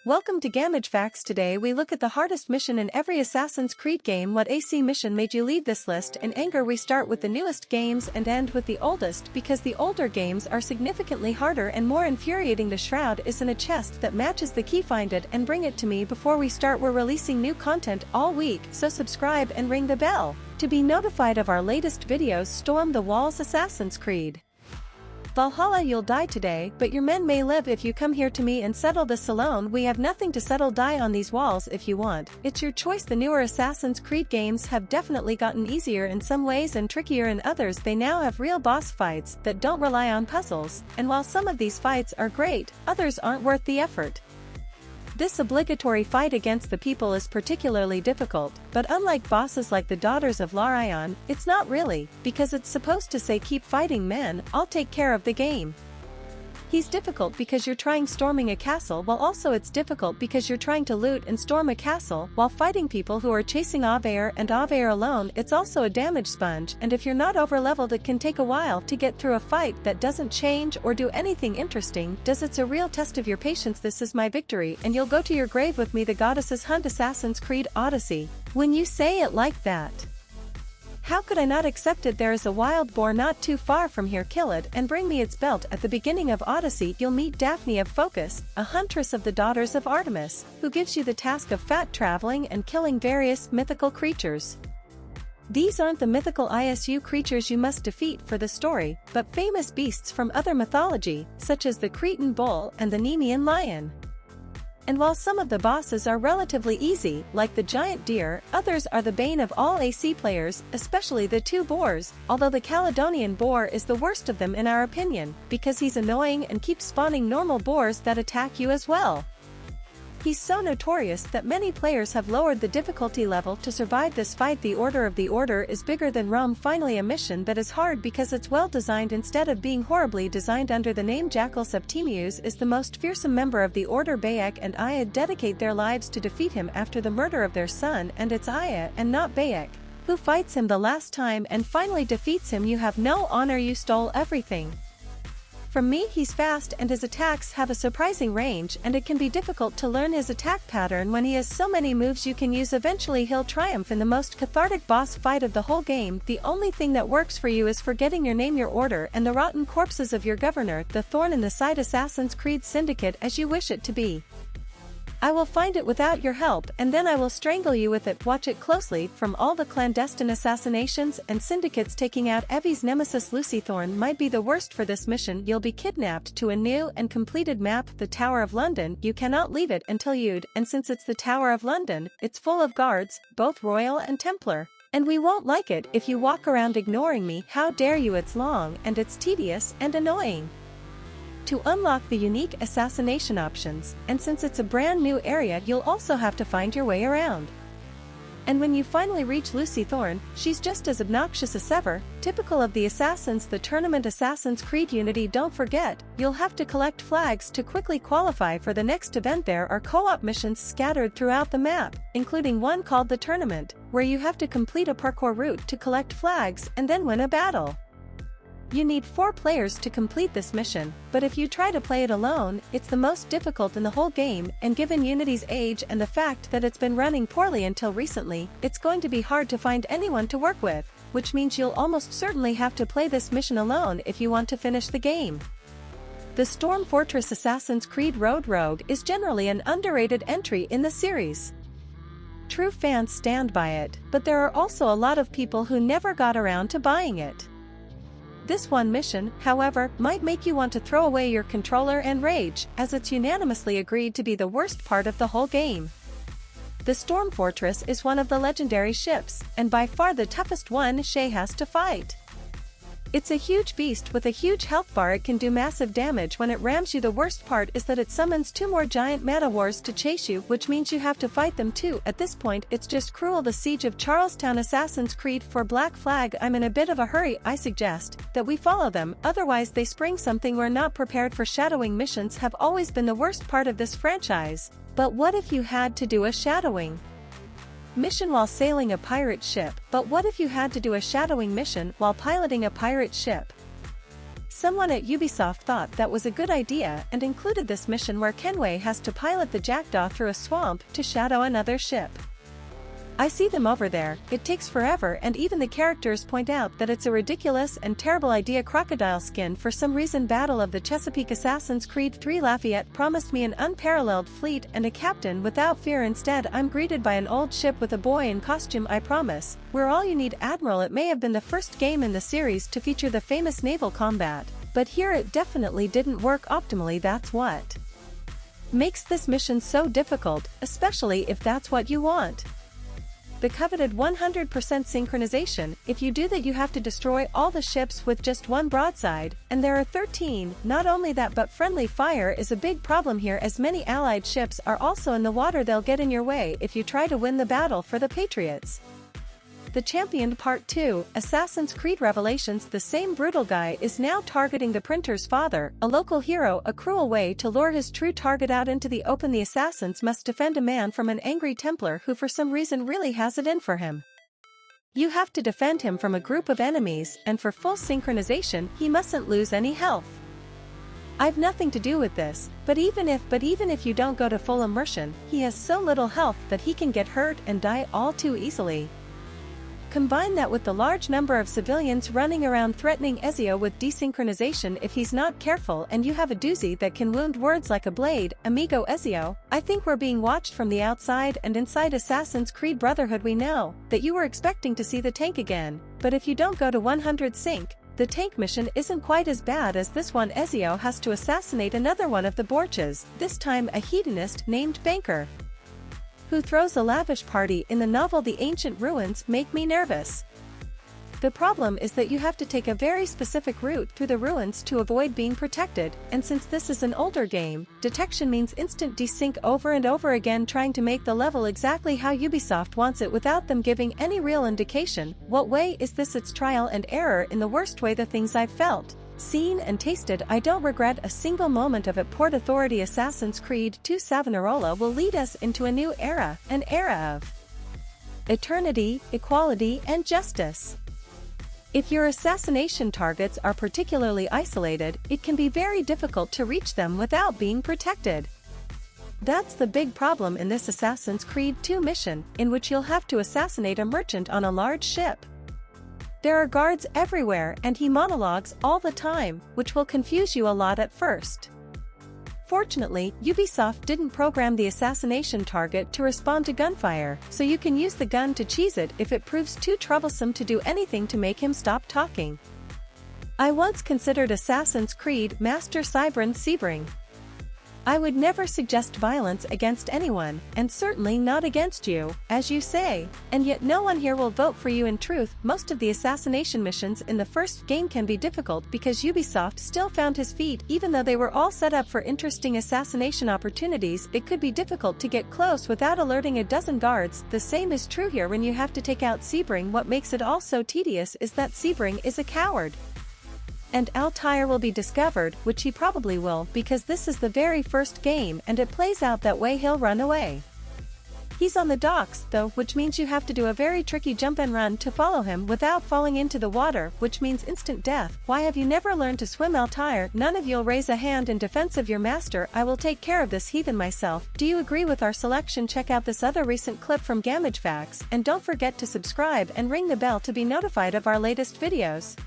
Welcome to Gamage Facts. Today we look at the hardest mission in every Assassin's Creed game. What AC mission made you leave this list? In anger we start with the newest games and end with the oldest because the older games are significantly harder and more infuriating. The shroud is in a chest that matches the key. Find it and bring it to me. Before we start, we're releasing new content all week, so subscribe and ring the bell to be notified of our latest videos. Storm the Walls. Assassin's Creed Valhalla. You'll die today, but your men may live if you come here to me and settle this alone. We have nothing to settle. Die on these walls if you want. It's your choice. The newer Assassin's Creed games have definitely gotten easier in some ways and trickier in others. They now have real boss fights that don't rely on puzzles, and while some of these fights are great, others aren't worth the effort. This obligatory fight against the people is particularly difficult, but unlike bosses like the Daughters of Larion, it's not really, because it's supposed to say keep fighting men, I'll take care of the game. He's difficult because you're trying storming a castle, while also it's difficult because you're trying to loot and storm a castle while fighting people who are chasing Aveir and Aveir alone. It's also a damage sponge, and if you're not overleveled it can take a while to get through a fight that doesn't change or do anything interesting. It's a real test of your patience. This is my victory and you'll go to your grave with me. The Goddesses Hunt. Assassin's Creed Odyssey. When you say it like that, how could I not accept it? There is a wild boar not too far from here. Kill it and bring me its belt. At the beginning of Odyssey you'll meet Daphne of Phocis, a huntress of the Daughters of Artemis, who gives you the task of fat traveling and killing various mythical creatures. These aren't the mythical ISU creatures you must defeat for the story, but famous beasts from other mythology, such as the Cretan bull and the Nemean lion. And while some of the bosses are relatively easy, like the giant deer, others are the bane of all AC players, especially the two boars, although the Caledonian boar is the worst of them in our opinion, because he's annoying and keeps spawning normal boars that attack you as well. He's so notorious that many players have lowered the difficulty level to survive this fight. The Order of the Order is bigger than Rome. Finally, a mission that is hard because it's well designed instead of being horribly designed. Under the name Jackal, Septimius is the most fearsome member of the Order. Bayek and Aya dedicate their lives to defeat him after the murder of their son, and it's Aya and not Bayek who fights him the last time and finally defeats him. You have no honor, you stole everything from me. He's fast and his attacks have a surprising range, and it can be difficult to learn his attack pattern when he has so many moves you can use. Eventually he'll triumph in the most cathartic boss fight of the whole game. The only thing that works for you is forgetting your name, your order, and the rotten corpses of your governor. The thorn in the side. Assassin's Creed Syndicate. As you wish it to be, I will find it without your help, and then I will strangle you with it. Watch it closely. From all the clandestine assassinations and syndicates, taking out Evie's nemesis Lucy Thorne might be the worst. For this mission you'll be kidnapped to a new and completed map, the Tower of London. You cannot leave it until you'd, and since it's the Tower of London, it's full of guards, both royal and Templar. And we won't like it if you walk around ignoring me. How dare you? It's long and it's tedious and annoying to unlock the unique assassination options, and since it's a brand new area you'll also have to find your way around. And when you finally reach Lucy Thorne, she's just as obnoxious as ever, typical of the assassins. The tournament. Assassin's Creed Unity. Don't forget, you'll have to collect flags to quickly qualify for the next event. There are co-op missions scattered throughout the map, including one called the Tournament, where you have to complete a parkour route to collect flags and then win a battle. You need 4 players to complete this mission, but if you try to play it alone, it's the most difficult in the whole game, and given Unity's age and the fact that it's been running poorly until recently, it's going to be hard to find anyone to work with, which means you'll almost certainly have to play this mission alone if you want to finish the game. The Storm Fortress. Assassin's Creed Road Rogue is generally an underrated entry in the series. True fans stand by it, but there are also a lot of people who never got around to buying it. This one mission, however, might make you want to throw away your controller and rage, as it's unanimously agreed to be the worst part of the whole game. The Storm Fortress is one of the legendary ships, and by far the toughest one Shay has to fight. It's a huge beast with a huge health bar. It can do massive damage when it rams you. The worst part is that it summons 2 more giant Matawars to chase you, which means you have to fight them too. At this point it's just cruel. The Siege of Charlestown. Assassin's Creed for Black Flag. I'm in a bit of a hurry. I suggest that we follow them, otherwise they spring something we're not prepared for. Shadowing missions have always been the worst part of this franchise, but what if you had to do a shadowing mission while sailing a pirate ship? But what if you had to do a shadowing mission while piloting a pirate ship? Someone at Ubisoft thought that was a good idea and included this mission where Kenway has to pilot the Jackdaw through a swamp to shadow another ship. I see them over there, it takes forever, and even the characters point out that it's a ridiculous and terrible idea. Crocodile Skin. For some reason, Battle of the Chesapeake. Assassin's Creed 3. Lafayette promised me an unparalleled fleet and a captain without fear. Instead, I'm greeted by an old ship with a boy in costume. I promise, we're all you need, Admiral. It may have been the first game in the series to feature the famous naval combat, but here it definitely didn't work optimally. That's what makes this mission so difficult, especially if that's what you want. The coveted 100% synchronization. If you do that, you have to destroy all the ships with just one broadside, and there are 13. Not only that, but friendly fire is a big problem here, as many allied ships are also in the water. They'll get in your way if you try to win the battle for the Patriots. The Championed. Part 2, Assassin's Creed Revelations. The same brutal guy is now targeting the printer's father, a local hero, a cruel way to lure his true target out into the open. The assassins must defend a man from an angry Templar who for some reason really has it in for him. You have to defend him from a group of enemies, and for full synchronization, he mustn't lose any health. I've nothing to do with this, but even if you don't go to full immersion, he has so little health that he can get hurt and die all too easily. Combine that with the large number of civilians running around threatening Ezio with desynchronization if he's not careful, and you have a doozy that can wound words like a blade. Amigo Ezio, I think we're being watched from the outside and inside Assassin's Creed Brotherhood. We know that you were expecting to see the tank again, but if you don't go to 100 sync, the tank mission isn't quite as bad as this one. Ezio has to assassinate another one of the Borches, this time a hedonist named Banker, who throws a lavish party in the novel. The ancient ruins make me nervous. The problem is that you have to take a very specific route through the ruins to avoid being protected, and since this is an older game, detection means instant desync over and over again, trying to make the level exactly how Ubisoft wants it without them giving any real indication. What way is this? It's trial and error in the worst way. The things I've felt, seen and tasted, I don't regret a single moment of it. Port Authority. Assassin's Creed 2 Savonarola will lead us into a new era, an era of eternity, equality, and justice. If your assassination targets are particularly isolated, it can be very difficult to reach them without being protected. That's the big problem in this Assassin's Creed 2 mission, in which you'll have to assassinate a merchant on a large ship. There are guards everywhere and he monologues all the time, which will confuse you a lot at first. Fortunately, Ubisoft didn't program the assassination target to respond to gunfire, so you can use the gun to cheese it if it proves too troublesome to do anything to make him stop talking. I once considered Assassin's Creed Master Cybran Sebring. I would never suggest violence against anyone, and certainly not against you, as you say, and yet no one here will vote for you. In truth, most of the assassination missions in the first game can be difficult because Ubisoft still found his feet. Even though they were all set up for interesting assassination opportunities, it could be difficult to get close without alerting a dozen guards. The same is true here when you have to take out Sebring. What makes it all so tedious is that Sebring is a coward. And Altair will be discovered, which he probably will, because this is the very first game and it plays out that way. He'll run away. He's on the docks, though, which means you have to do a very tricky jump and run to follow him without falling into the water, which means instant death. Why have you never learned to swim, Altair? None of you'll raise a hand in defense of your master. I will take care of this heathen myself. Do you agree with our selection? Check out this other recent clip from Gamage Facts, and don't forget to subscribe and ring the bell to be notified of our latest videos.